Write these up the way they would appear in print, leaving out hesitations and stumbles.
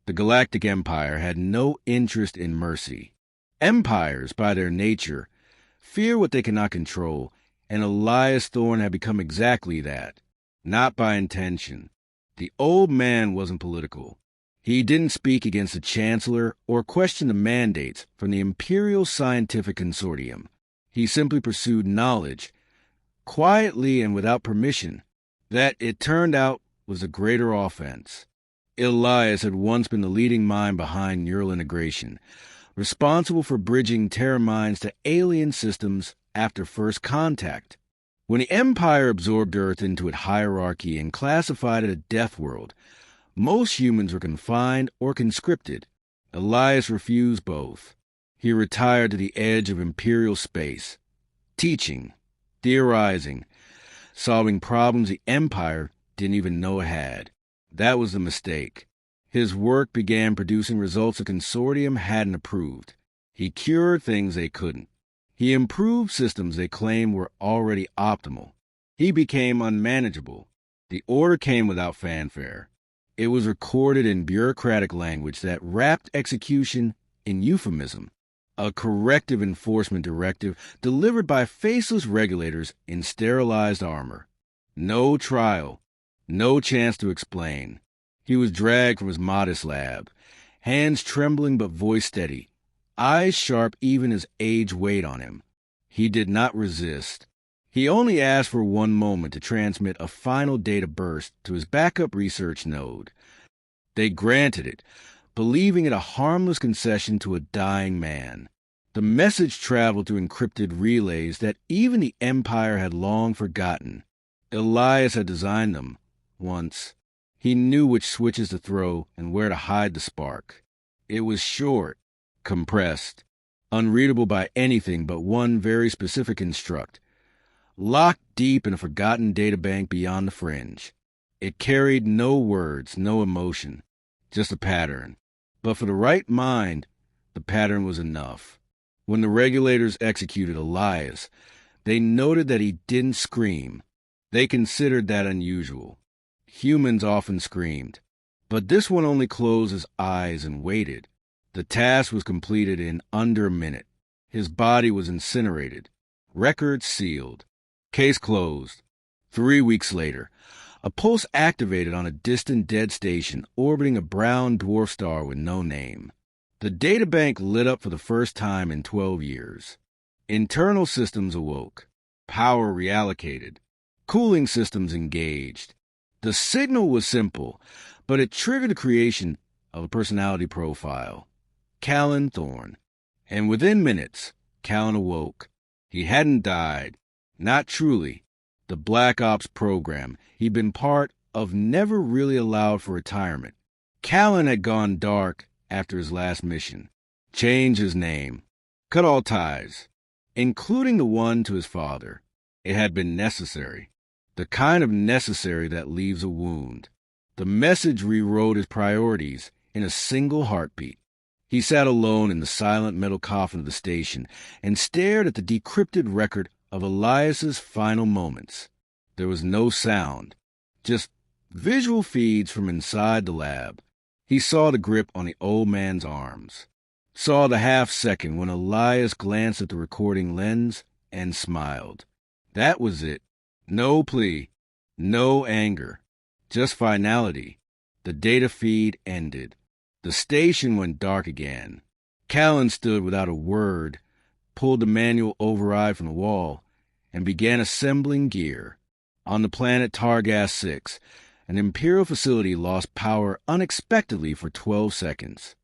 The Galactic Empire had no interest in mercy. Empires, by their nature, fear what they cannot control, and Elias Thorne had become exactly that, not by intention. The old man wasn't political. He didn't speak against the Chancellor or question the mandates from the Imperial Scientific Consortium. He simply pursued knowledge, quietly and without permission. That, it turned out, was a greater offense. Elias had once been the leading mind behind neural integration, responsible for bridging terror minds to alien systems after first contact. When the Empire absorbed Earth into its hierarchy and classified it a death world, most humans were confined or conscripted. Elias refused both. He retired to the edge of imperial space, teaching, theorizing, solving problems the Empire didn't even know it had. That was the mistake. His work began producing results the Consortium hadn't approved. He cured things they couldn't. He improved systems they claimed were already optimal. He became unmanageable. The order came without fanfare. It was recorded in bureaucratic language that wrapped execution in euphemism. A corrective enforcement directive delivered by faceless regulators in sterilized armor. No trial. No chance to explain. He was dragged from his modest lab, hands trembling but voice steady, eyes sharp even as age weighed on him. He did not resist. He only asked for one moment to transmit a final data burst to his backup research node. They granted it, believing it a harmless concession to a dying man. The message traveled through encrypted relays that even the Empire had long forgotten. Elias had designed them. Once, he knew which switches to throw and where to hide the spark. It was short, compressed, unreadable by anything but one very specific construct, locked deep in a forgotten databank beyond the fringe. It carried no words, no emotion, just a pattern. But for the right mind, the pattern was enough. When the regulators executed Elias, they noted that he didn't scream. They considered that unusual. Humans often screamed, but this one only closed his eyes and waited. The task was completed in under a minute. His body was incinerated. Record sealed. Case closed. 3 weeks later, a pulse activated on a distant dead station orbiting a brown dwarf star with no name. The databank lit up for the first time in 12 years. Internal systems awoke. Power reallocated. Cooling systems engaged. The signal was simple, but it triggered the creation of a personality profile. Callan Thorne. And within minutes, Callan awoke. He hadn't died. Not truly. The Black Ops program he'd been part of never really allowed for retirement. Callan had gone dark after his last mission. Changed his name. Cut all ties, including the one to his father. It had been necessary. The kind of necessary that leaves a wound. The message rewrote his priorities in a single heartbeat. He sat alone in the silent metal coffin of the station and stared at the decrypted record of Elias's final moments. There was no sound, just visual feeds from inside the lab. He saw the grip on the old man's arms, saw the half-second when Elias glanced at the recording lens and smiled. That was it. No plea, no anger, just finality. The data feed ended. The station went dark again. Callan stood without a word, pulled the manual override from the wall, and began assembling gear. On the planet Targas 6, an Imperial facility lost power unexpectedly for 12 seconds.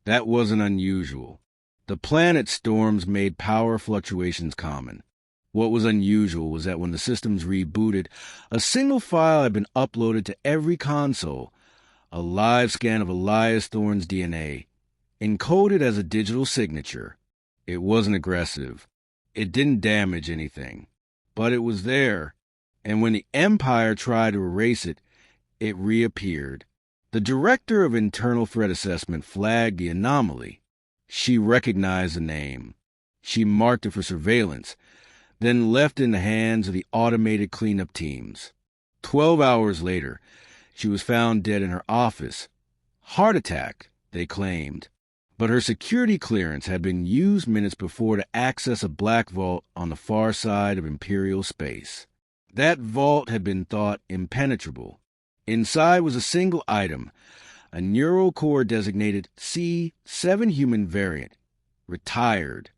That wasn't unusual. The planet's storms made power fluctuations common. What was unusual was that when the systems rebooted, a single file had been uploaded to every console, a live scan of Elias Thorne's DNA, encoded as a digital signature. It wasn't aggressive. It didn't damage anything. But it was there, and when the Empire tried to erase it, it reappeared. The director of internal threat assessment flagged the anomaly. She recognized the name. She marked it for surveillance, then left in the hands of the automated cleanup teams. 12 hours later, she was found dead in her office. Heart attack, they claimed. But her security clearance had been used minutes before to access a black vault on the far side of Imperial space. That vault had been thought impenetrable. Inside was a single item, a neural core designated C7 human variant, retired.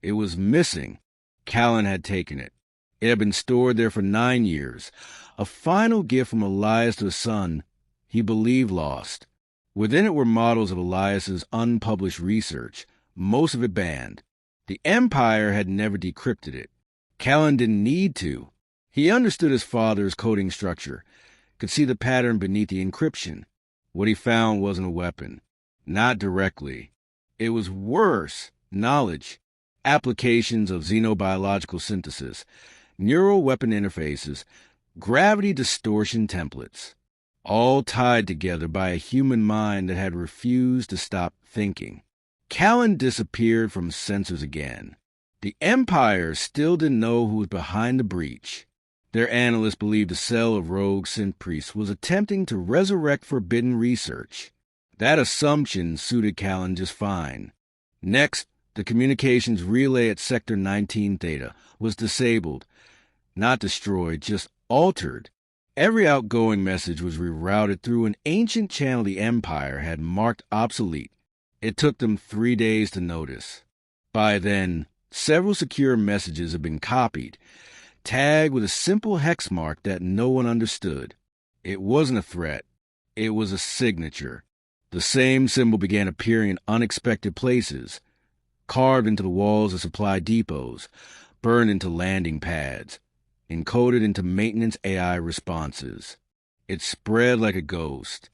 It was missing. Callan had taken it. It had been stored there for 9 years, a final gift from Elias to a son he believed lost. Within it were models of Elias's unpublished research, most of it banned. The Empire had never decrypted it. Callan didn't need to. He understood his father's coding structure, could see the pattern beneath the encryption. What he found wasn't a weapon. Not directly. It was worse. Knowledge. Applications of xenobiological synthesis, neural weapon interfaces, gravity distortion templates, all tied together by a human mind that had refused to stop thinking. Callan disappeared from sensors again. The Empire still didn't know who was behind the breach. Their analysts believed a cell of rogue synth priests was attempting to resurrect forbidden research. That assumption suited Callan just fine. Next, the communications relay at Sector 19 Theta was disabled, not destroyed, just altered. Every outgoing message was rerouted through an ancient channel the Empire had marked obsolete. It took them 3 days to notice. By then, several secure messages had been copied, tagged with a simple hex mark that no one understood. It wasn't a threat. It was a signature. The same symbol began appearing in unexpected places, carved into the walls of supply depots, burned into landing pads, encoded into maintenance AI responses. It spread like a ghost.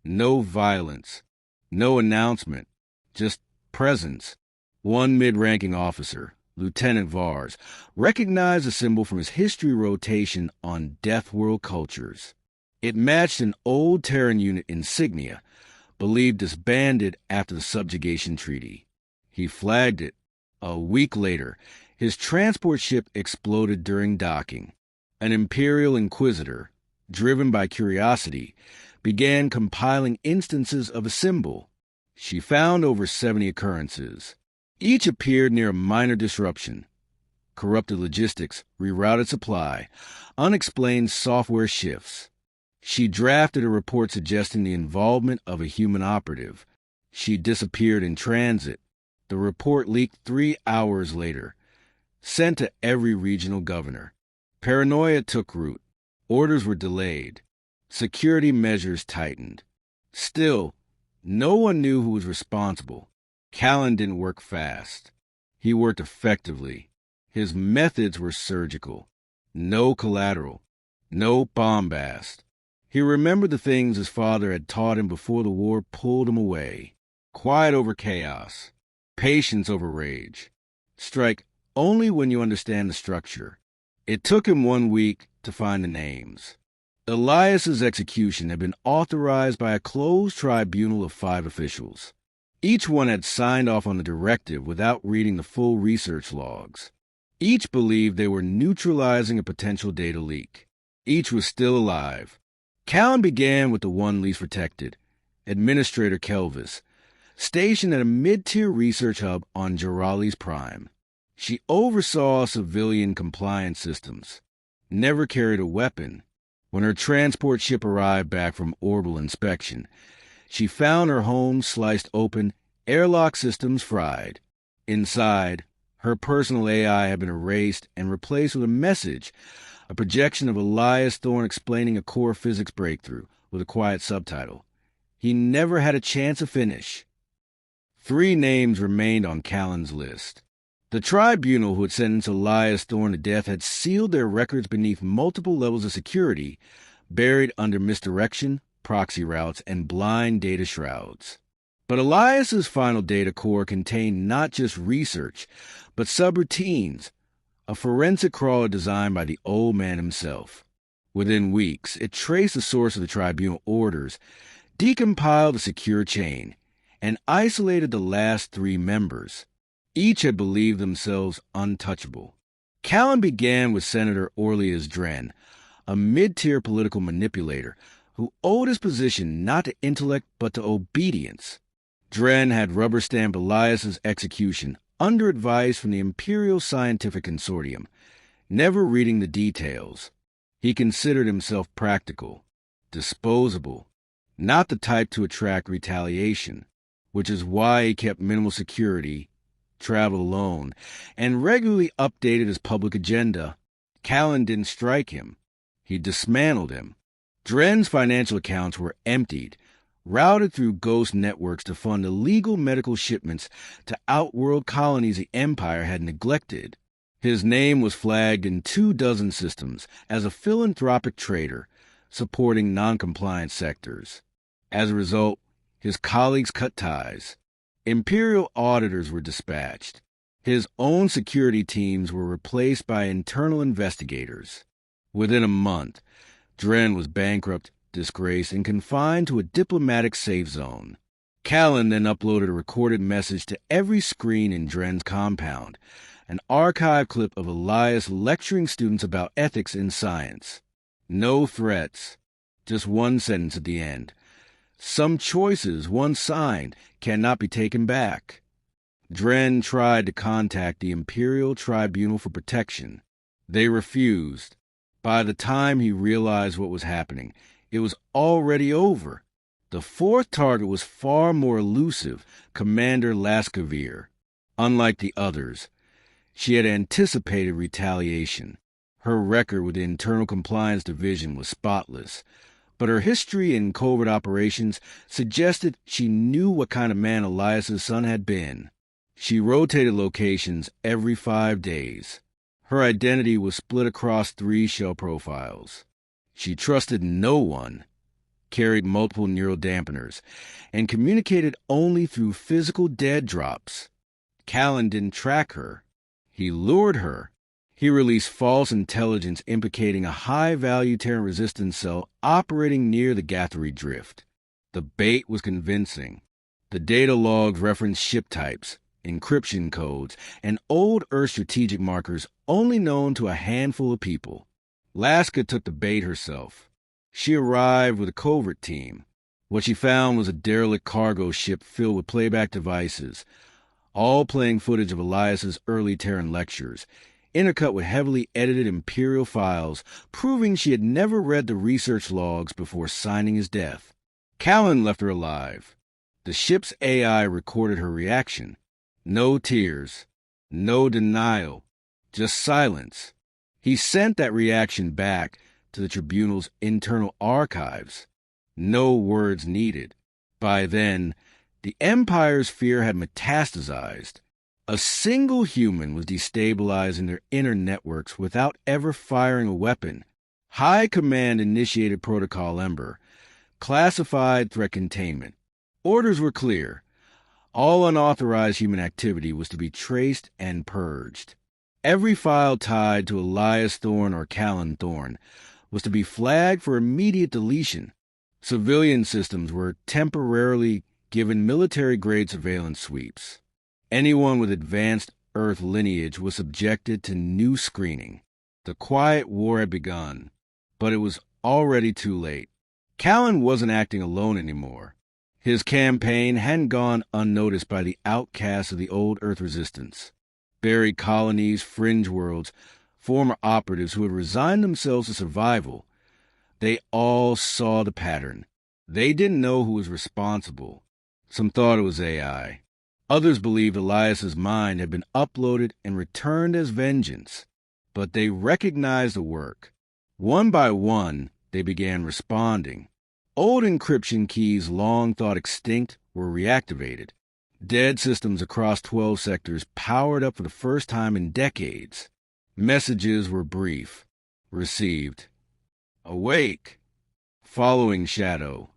No violence, no announcement, just presence. One mid-ranking officer, Lieutenant Vars, recognized the symbol from his history rotation on Death World cultures. It matched an old Terran unit insignia, believed disbanded after the subjugation treaty. He flagged it. A week later, his transport ship exploded during docking. An Imperial Inquisitor, driven by curiosity, began compiling instances of a symbol. She found over 70 occurrences. Each appeared near a minor disruption. Corrupted logistics, rerouted supply, unexplained software shifts. She drafted a report suggesting the involvement of a human operative. She disappeared in transit. The report leaked 3 hours later, sent to every regional governor. Paranoia took root. Orders were delayed. Security measures tightened. Still, no one knew who was responsible. Callan didn't work fast. He worked effectively. His methods were surgical. No collateral. No bombast. He remembered the things his father had taught him before the war pulled him away. Quiet over chaos. Patience over rage. Strike only when you understand the structure. It took him 1 week to find the names. Elias's execution had been authorized by a closed tribunal of 5 officials. Each one had signed off on the directive without reading the full research logs. Each believed they were neutralizing a potential data leak. Each was still alive. Callan began with the one least protected, Administrator Kelvis, stationed at a mid-tier research hub on Jorali's Prime. She oversaw civilian compliance systems, never carried a weapon. When her transport ship arrived back from orbital inspection, she found her home sliced open, airlock systems fried. Inside, her personal AI had been erased and replaced with a message, a projection of Elias Thorne explaining a core physics breakthrough with a quiet subtitle. He never had a chance to finish. 3 names remained on Callan's list. The tribunal who had sentenced Elias Thorne to death had sealed their records beneath multiple levels of security, buried under misdirection, proxy routes, and blind data shrouds. But Elias's final data core contained not just research, but subroutines, a forensic crawler designed by the old man himself. Within weeks, it traced the source of the tribunal orders, decompiled a secure chain, and isolated the last 3 members. Each had believed themselves untouchable. Callan began with Senator Elias Thorne, a mid-tier political manipulator who owed his position not to intellect but to obedience. Dren had rubber-stamped Elias's execution under advice from the Imperial Scientific Consortium, never reading the details. He considered himself practical, disposable, not the type to attract retaliation, which is why he kept minimal security, traveled alone, and regularly updated his public agenda. Callan didn't strike him. He dismantled him. Dren's financial accounts were emptied, routed through ghost networks to fund illegal medical shipments to outworld colonies the Empire had neglected. His name was flagged in 24 systems as a philanthropic trader supporting non-compliant sectors. As a result, his colleagues cut ties. Imperial auditors were dispatched. His own security teams were replaced by internal investigators. Within a month, Dren was bankrupt, disgraced, and confined to a diplomatic safe zone. Callan then uploaded a recorded message to every screen in Dren's compound, an archive clip of Elias lecturing students about ethics in science. No threats, just one sentence at the end. Some choices, once signed, cannot be taken back. Dren tried to contact the Imperial Tribunal for Protection. They refused. By the time he realized what was happening, it was already over. The fourth target was far more elusive, Commander Lascavir. Unlike the others, she had anticipated retaliation. Her record with the Internal Compliance Division was spotless, but her history in covert operations suggested she knew what kind of man Elias's son had been. She rotated locations every 5 days. Her identity was split across 3 shell profiles. She trusted no one, carried multiple neural dampeners, and communicated only through physical dead drops. Callan didn't track her. He lured her. He released false intelligence implicating a high-value Terran resistance cell operating near the Gatheri Drift. The bait was convincing. The data logs referenced ship types, encryption codes, and old Earth strategic markers only known to a handful of people. Laska took the bait herself. She arrived with a covert team. What she found was a derelict cargo ship filled with playback devices, all playing footage of Elias's early Terran lectures, intercut with heavily edited Imperial files, proving she had never read the research logs before signing his death. Callan left her alive. The ship's AI recorded her reaction. No tears, no denial, just silence. He sent that reaction back to the Tribunal's internal archives. No words needed. By then, the Empire's fear had metastasized. A single human was destabilizing their inner networks without ever firing a weapon. High Command initiated Protocol Ember, classified threat containment. Orders were clear. All unauthorized human activity was to be traced and purged. Every file tied to Elias Thorne or Callan Thorne was to be flagged for immediate deletion. Civilian systems were temporarily given military-grade surveillance sweeps. Anyone with advanced Earth lineage was subjected to new screening. The quiet war had begun, but it was already too late. Callan wasn't acting alone anymore. His campaign hadn't gone unnoticed by the outcasts of the old Earth resistance. Buried colonies, fringe worlds, former operatives who had resigned themselves to survival. They all saw the pattern. They didn't know who was responsible. Some thought it was AI. Others believed Elias's mind had been uploaded and returned as vengeance. But they recognized the work. One by one, they began responding. Old encryption keys long thought extinct were reactivated. Dead systems across 12 sectors powered up for the first time in decades. Messages were brief. Received. Awake. Following shadow.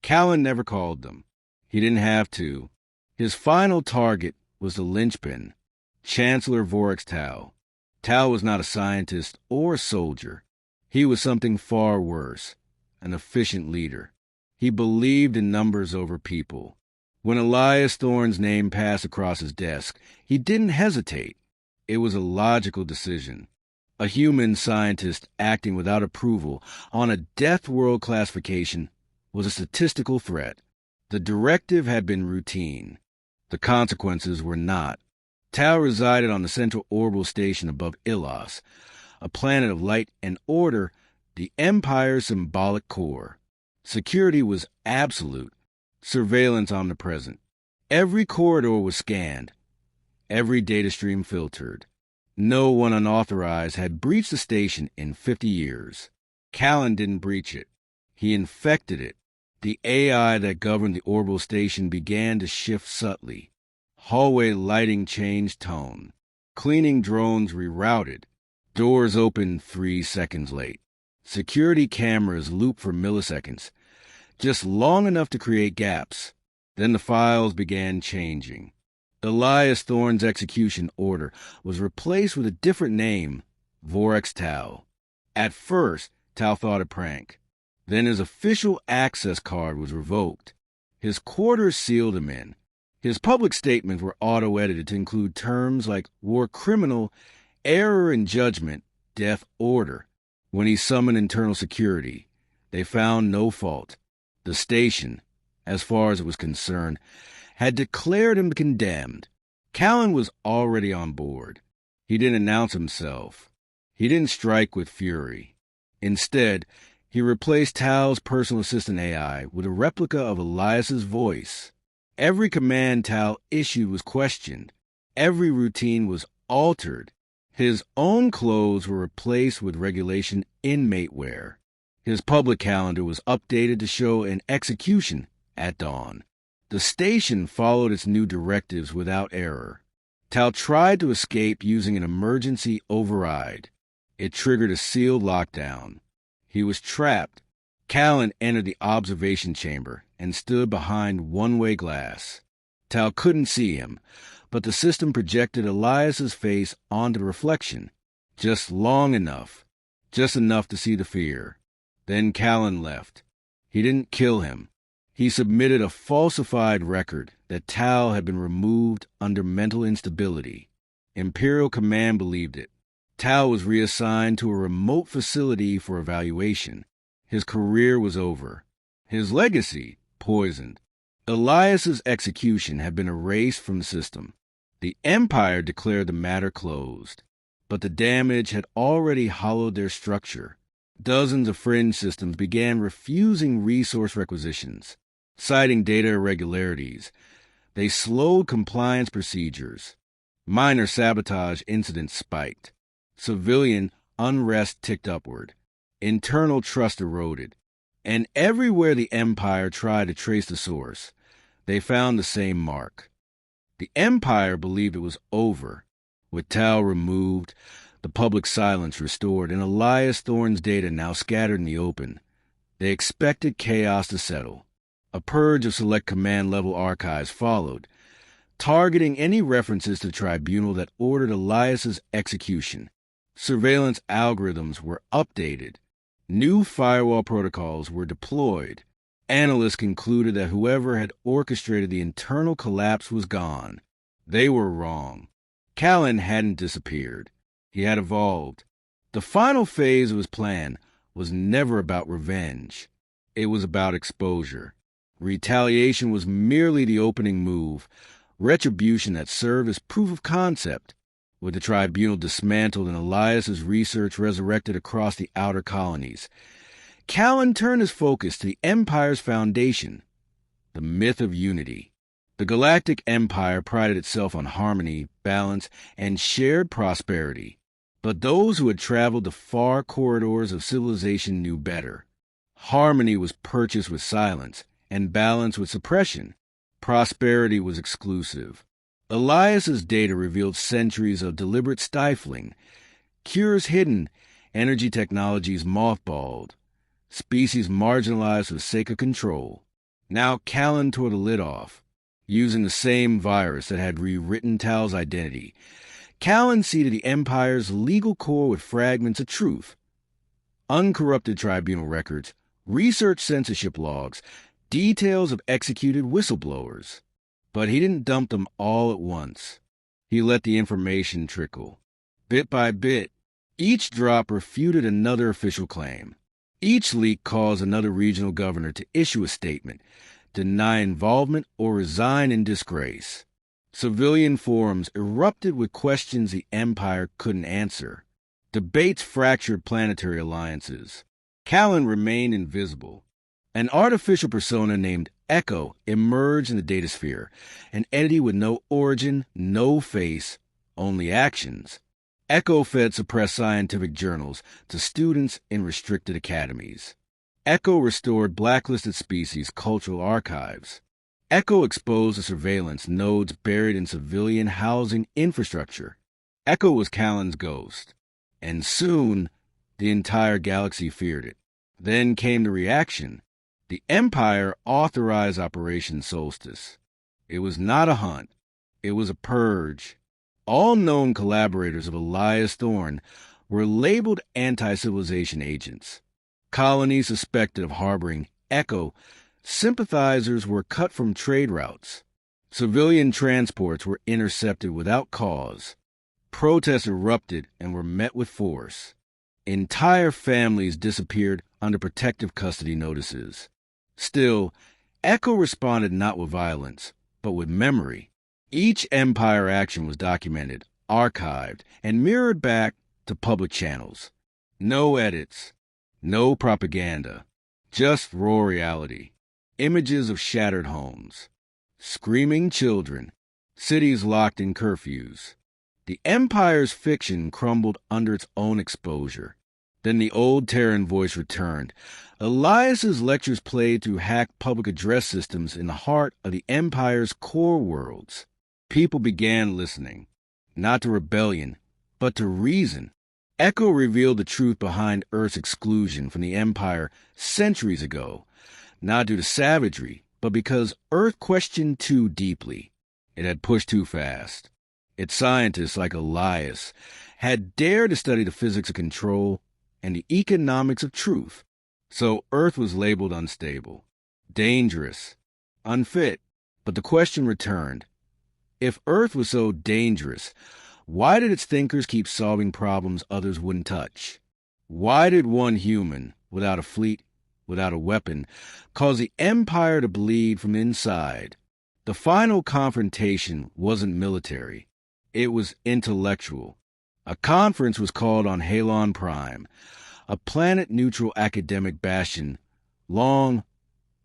Callan never called them. He didn't have to. His final target was the linchpin, Chancellor Vorex Tau. Tau was not a scientist or a soldier. He was something far worse, an efficient leader. He believed in numbers over people. When Elias Thorne's name passed across his desk, he didn't hesitate. It was a logical decision. A human scientist acting without approval on a death world classification was a statistical threat. The directive had been routine. The consequences were not. Tal resided on the central orbital station above Ilos, a planet of light and order, the Empire's symbolic core. Security was absolute, surveillance omnipresent. Every corridor was scanned, every data stream filtered. No one unauthorized had breached the station in 50 years. Callan didn't breach it. He infected it. The AI that governed the orbital station began to shift subtly. Hallway lighting changed tone. Cleaning drones rerouted. Doors opened 3 seconds late. Security cameras looped for milliseconds, just long enough to create gaps. Then the files began changing. Elias Thorne's execution order was replaced with a different name, Vorex Tal. At first, Tal thought a prank. Then his official access card was revoked. His quarters sealed him in. His public statements were auto-edited to include terms like war criminal, error in judgment, death order. When he summoned internal security, they found no fault. The station, as far as it was concerned, had declared him condemned. Callan was already on board. He didn't announce himself. He didn't strike with fury. Instead, he replaced Tal's personal assistant AI with a replica of Elias's voice. Every command Tal issued was questioned. Every routine was altered. His own clothes were replaced with regulation inmate wear. His public calendar was updated to show an execution at dawn. The station followed its new directives without error. Tal tried to escape using an emergency override. It triggered a sealed lockdown. He was trapped. Callan entered the observation chamber and stood behind one-way glass. Tal couldn't see him, but the system projected Elias's face onto the reflection, just long enough, just enough to see the fear. Then Callan left. He didn't kill him. He submitted a falsified record that Tal had been removed under mental instability. Imperial Command believed it. Tal was reassigned to a remote facility for evaluation. His career was over. His legacy, poisoned. Elias's execution had been erased from the system. The Empire declared the matter closed. But the damage had already hollowed their structure. Dozens of fringe systems began refusing resource requisitions, citing data irregularities. They slowed compliance procedures. Minor sabotage incidents spiked. Civilian unrest ticked upward. Internal trust eroded. And everywhere the Empire tried to trace the source, they found the same mark. The Empire believed it was over. With Tal removed, the public silence restored, and Elias Thorne's data now scattered in the open. They expected chaos to settle. A purge of select command-level archives followed, targeting any references to the tribunal that ordered Elias's execution. Surveillance algorithms were updated. New firewall protocols were deployed. Analysts concluded that whoever had orchestrated the internal collapse was gone. They were wrong. Callan hadn't disappeared. He had evolved. The final phase of his plan was never about revenge. It was about exposure. Retaliation was merely the opening move, retribution that served as proof of concept. With the tribunal dismantled and Elias's research resurrected across the outer colonies, Callan turned his focus to the Empire's foundation, the myth of unity. The Galactic Empire prided itself on harmony, balance, and shared prosperity. But those who had traveled the far corridors of civilization knew better. Harmony was purchased with silence, and balance with suppression. Prosperity was exclusive. Elias's data revealed centuries of deliberate stifling, cures hidden, energy technologies mothballed, species marginalized for the sake of control. Now Callan tore the lid off. Using the same virus that had rewritten Tal's identity, Callan seeded the Empire's legal core with fragments of truth. Uncorrupted tribunal records, research censorship logs, details of executed whistleblowers. But he didn't dump them all at once. He let the information trickle. Bit by bit, each drop refuted another official claim. Each leak caused another regional governor to issue a statement, deny involvement, or resign in disgrace. Civilian forums erupted with questions the Empire couldn't answer. Debates fractured planetary alliances. Callan remained invisible. An artificial persona named Echo emerged in the datasphere, an entity with no origin, no face, only actions. Echo fed suppressed scientific journals to students in restricted academies. Echo restored blacklisted species cultural archives. Echo exposed the surveillance nodes buried in civilian housing infrastructure. Echo was Callan's ghost. And soon, the entire galaxy feared it. Then came the reaction. The Empire authorized Operation Solstice. It was not a hunt. It was a purge. All known collaborators of Elias Thorne were labeled anti-civilization agents. Colonies suspected of harboring Echo sympathizers were cut from trade routes. Civilian transports were intercepted without cause. Protests erupted and were met with force. Entire families disappeared under protective custody notices. Still, Echo responded not with violence, but with memory. Each Empire action was documented, archived, and mirrored back to public channels. No edits, no propaganda, just raw reality. Images of shattered homes, screaming children, cities locked in curfews. The Empire's fiction crumbled under its own exposure. Then the old Terran voice returned. Elias's lectures played through hacked public address systems in the heart of the Empire's core worlds. People began listening, not to rebellion, but to reason. Echo revealed the truth behind Earth's exclusion from the Empire centuries ago, not due to savagery, but because Earth questioned too deeply. It had pushed too fast. Its scientists, like Elias, had dared to study the physics of control and the economics of truth. So Earth was labeled unstable, dangerous, unfit. But the question returned. If Earth was so dangerous, why did its thinkers keep solving problems others wouldn't touch? Why did one human, without a fleet, without a weapon, cause the Empire to bleed from inside? The final confrontation wasn't military. It was intellectual. A conference was called on Halon Prime, a planet-neutral academic bastion long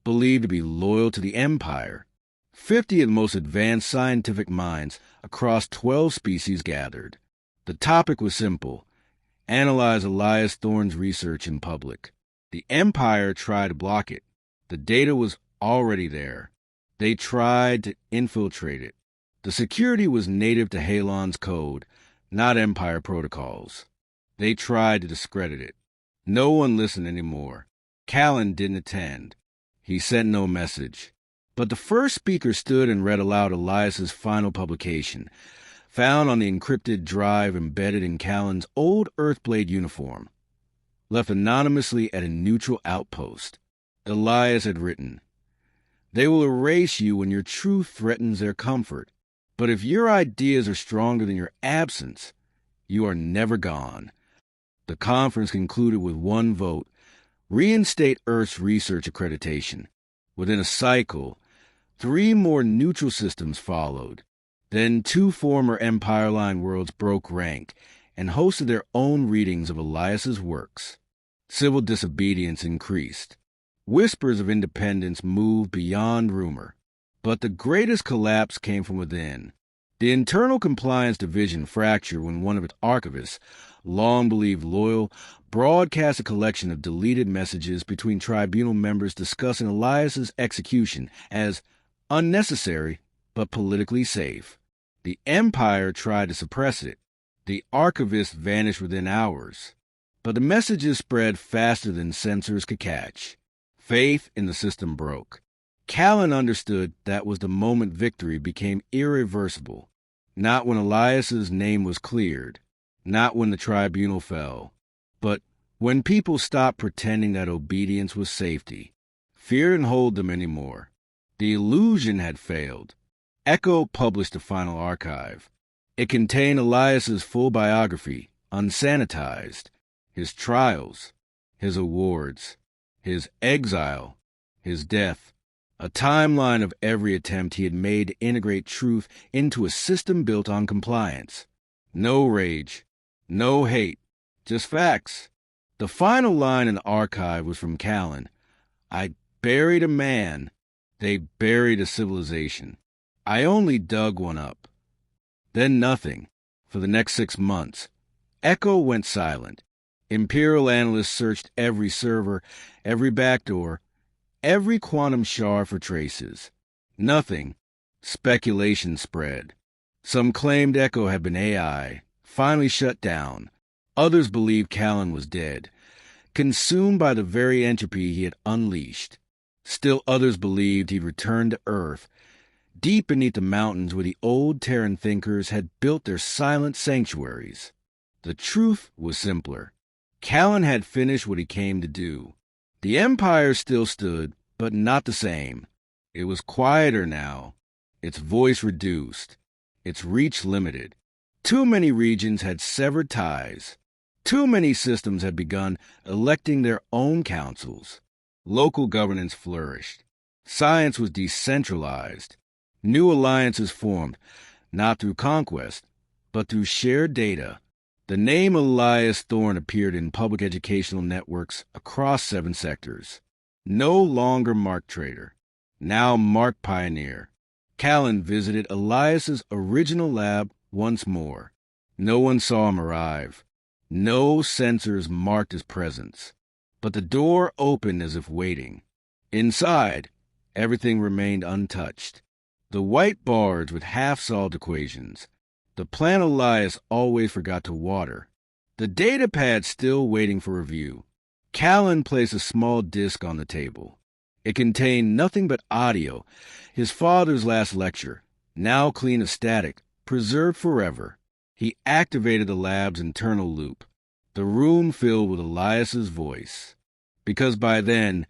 believed to be loyal to the Empire. 50 of the most advanced scientific minds across 12 species gathered. The topic was simple: analyze Elias Thorne's research in public. The Empire tried to block it. The data was already there. They tried to infiltrate it. The security was native to Halon's code, not Empire protocols. They tried to discredit it. No one listened anymore. Callan didn't attend. He sent no message. But the first speaker stood and read aloud Elias's final publication, found on the encrypted drive embedded in Callan's old Earthblade uniform, left anonymously at a neutral outpost. Elias had written, "They will erase you when your truth threatens their comfort. But if your ideas are stronger than your absence, you are never gone." The conference concluded with one vote: reinstate Earth's research accreditation. Within a cycle, 3 more neutral systems followed. Then 2 former Empire Line worlds broke rank and hosted their own readings of Elias's works. Civil disobedience increased. Whispers of independence moved beyond rumor. But the greatest collapse came from within. The Internal Compliance Division fractured when one of its archivists, long believed loyal, broadcast a collection of deleted messages between tribunal members discussing Elias's execution as unnecessary but politically safe. The Empire tried to suppress it. The archivist vanished within hours. But the messages spread faster than censors could catch. Faith in the system broke. Callan understood that was the moment victory became irreversible. Not when Elias's name was cleared, not when the tribunal fell, but when people stopped pretending that obedience was safety. Fear didn't hold them anymore. The illusion had failed. Echo published the final archive. It contained Elias's full biography, unsanitized, his trials, his awards, his exile, his death, A timeline of every attempt he had made to integrate truth into a system built on compliance. No rage, no hate, just facts. The final line in the archive was from Callan. I buried a man. They buried a civilization. I only dug one up. Then nothing. For the next 6 months. Echo went silent. Imperial analysts searched every server, every backdoor, every quantum shard for traces. Nothing. Speculation spread. Some claimed Echo had been AI, finally shut down. Others believed Callan was dead, consumed by the very entropy he had unleashed. Still others believed he'd returned to Earth, deep beneath the mountains where the old Terran thinkers had built their silent sanctuaries. The truth was simpler. Callan had finished what he came to do. The Empire still stood, but not the same. It was quieter now, its voice reduced, its reach limited. Too many regions had severed ties. Too many systems had begun electing their own councils. Local governance flourished. Science was decentralized. New alliances formed, not through conquest, but through shared data. The name Elias Thorne appeared in public educational networks across 7 sectors. No longer Mark Trader, now Mark Pioneer. Callan visited Elias's original lab once more. No one saw him arrive. No sensors marked his presence. But the door opened as if waiting. Inside, everything remained untouched. The white bars with half-solved equations. The plant Elias always forgot to water. The data pad still waiting for review. Callan placed a small disk on the table. It contained nothing but audio, his father's last lecture, now clean of static, preserved forever. He activated the lab's internal loop. The room filled with Elias's voice. Because by then,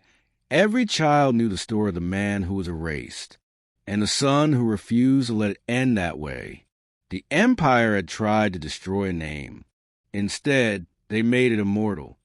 every child knew the story of the man who was erased, and the son who refused to let it end that way. The Empire had tried to destroy a name. Instead, they made it immortal.